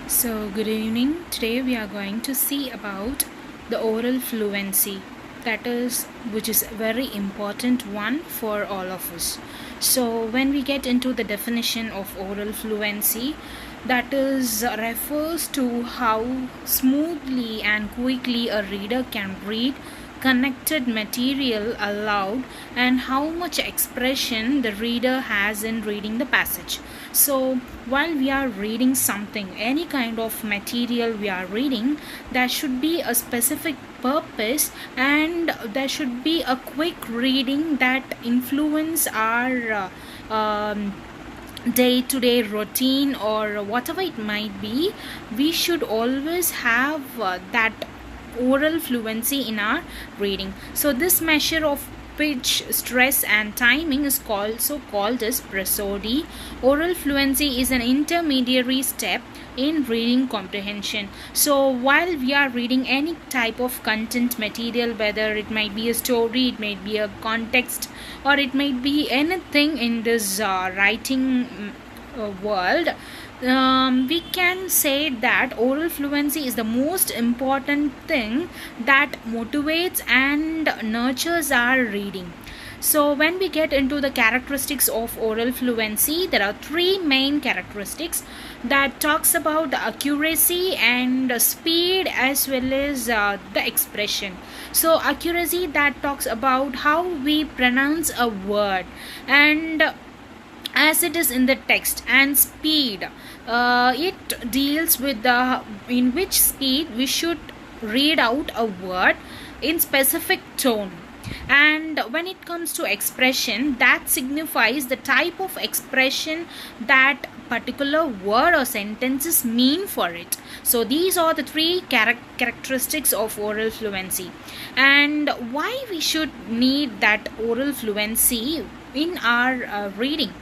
So, good evening. Today we are going to see about the oral fluency, that is, which is a very important one for all of us. So, when we get into the definition of oral fluency, that is refers to how smoothly and quickly a reader can read connected material aloud and how much expression the reader has in reading the passage. So while we are reading something, any kind of material we are reading, there should be a specific purpose and there should be a quick reading that influence our day-to-day routine or whatever it might be. We should always have that oral fluency in our reading. So this measure of pitch, stress and timing is also called as prosody. Oral fluency is an intermediary step in reading comprehension. So while we are reading any type of content material, whether it might be a story, it might be a context, or it might be anything in this writing world, we can say that oral fluency is the most important thing that motivates and nurtures our reading. So when we get into the characteristics of oral fluency, there are three main characteristics that talks about the accuracy and speed as well as the expression. So accuracy, that talks about how we pronounce a word and as it is in the text, and speed, it deals with the in which speed we should read out a word in specific tone. And when it comes to expression, that signifies the type of expression that particular word or sentences mean for it. So these are the three characteristics of oral fluency, and why we should need that oral fluency in our reading.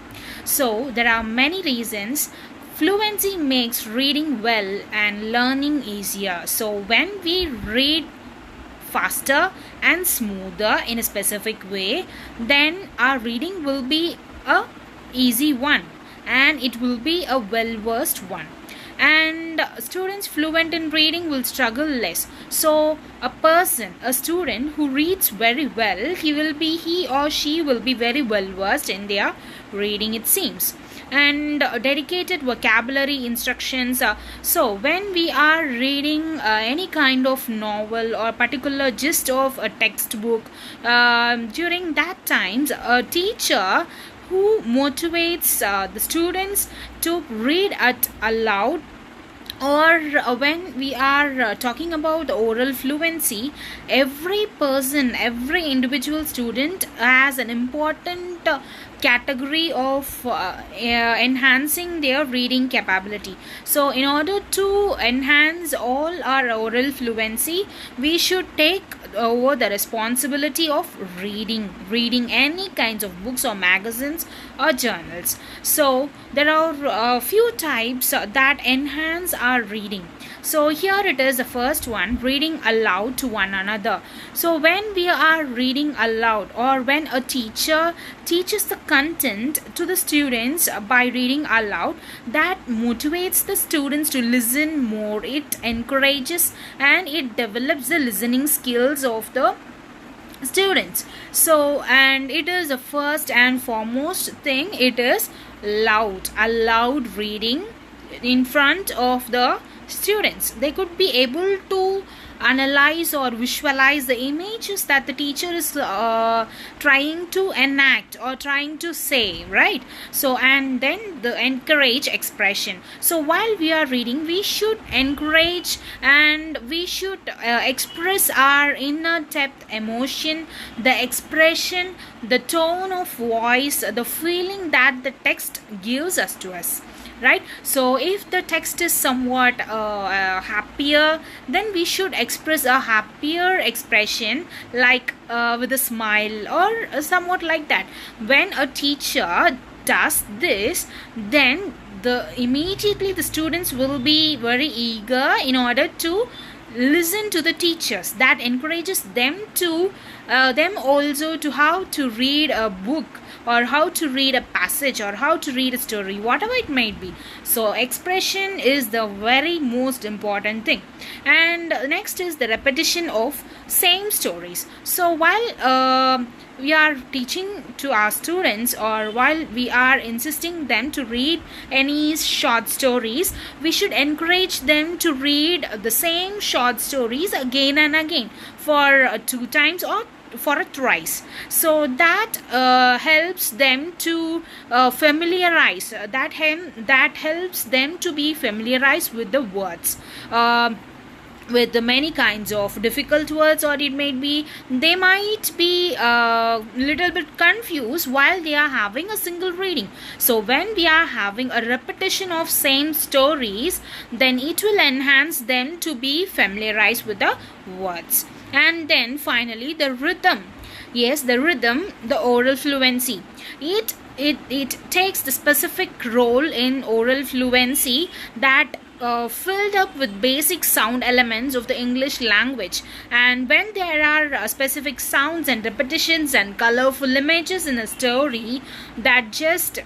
So there are many reasons. Fluency makes reading well and learning easier. So when we read faster and smoother in a specific way, then our reading will be a easy one and it will be a well-versed one. And students fluent in reading will struggle less. So a student who reads very well, he or she will be very well versed in their reading, it seems. And dedicated vocabulary instructions. So when we are reading any kind of novel or particular gist of a textbook, during that times a teacher who motivates the students to read it aloud, or when we are talking about oral fluency, every individual student has an important category of enhancing their reading capability. So in order to enhance all our oral fluency, we should take over the responsibility of reading any kinds of books or magazines or journals. So there are a few types that enhance our reading. So here it is, the first one, reading aloud to one another. So when we are reading aloud, or when a teacher teaches the content to the students by reading aloud, that motivates the students to listen more. It encourages and it develops the listening skills of the students. So, and it is the first and foremost thing, it is loud reading in front of the students. They could be able to analyze or visualize the images that the teacher is trying to enact or trying to say, right? So and then the encourage expression. So while we are reading, we should encourage and we should express our inner depth emotion, the expression, the tone of voice, the feeling that the text gives us to us, right? So if the text is somewhat happier, then we should express a happier expression, like with a smile or somewhat like that. When a teacher does this, then immediately the students will be very eager in order to listen to the teachers. That encourages them to them also to how to read a book or how to read a passage, or how to read a story, whatever it might be. So expression is the very most important thing. And next is the repetition of same stories. So while we are teaching to our students, or while we are insisting them to read any short stories, we should encourage them to read the same short stories again and again for 2 times or for a thrice. So that helps them to familiarize, that helps them to be familiarized with the words, with the many kinds of difficult words, or it may be they might be little bit confused while they are having a single reading. So when we are having a repetition of same stories, then it will enhance them to be familiarized with the words. And then finally the rhythm. Yes, the rhythm, the oral fluency, it takes the specific role in oral fluency that filled up with basic sound elements of the English language. And when there are specific sounds and repetitions and colorful images in a story, that just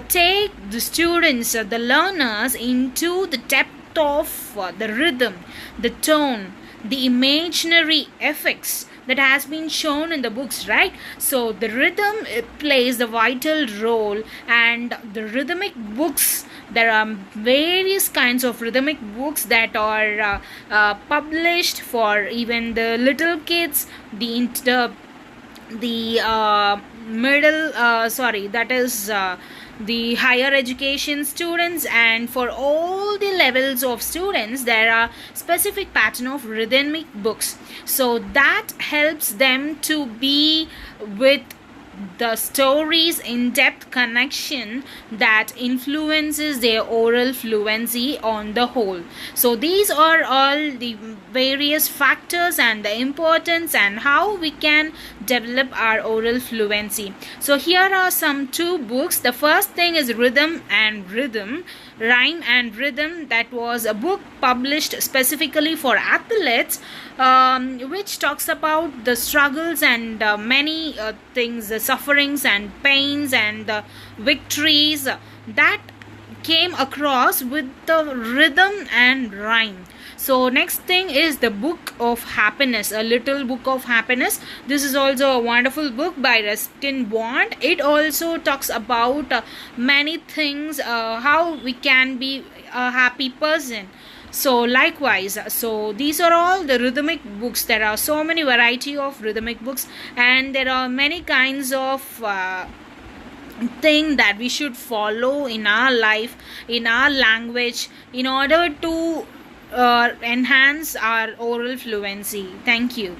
take the students, the learners, into the depth of the rhythm, the tone, the imaginary effects that has been shown in the books, right? So the rhythm plays the vital role. And the rhythmic books, there are various kinds of rhythmic books that are published for even the little kids, the the higher education students, and for all the levels of students there are specific pattern of rhythmic books. So that helps them to be with the stories in-depth connection that influences their oral fluency on the whole. So these are all the various factors and the importance and how we can develop our oral fluency. So here are some 2 books. The first thing is Rhyme and Rhythm. That was a book published specifically for athletes, which talks about the struggles and many things, the sufferings and pains and the victories that came across with the rhythm and rhyme. So next thing is the Book of Happiness, a little book of happiness. This is also a wonderful book by Rustin Bond. It also talks about many things, how we can be a happy person. So likewise, so these are all the rhythmic books. There are so many variety of rhythmic books, and there are many kinds of thing that we should follow in our life, in our language, in order to enhance our oral fluency. Thank you.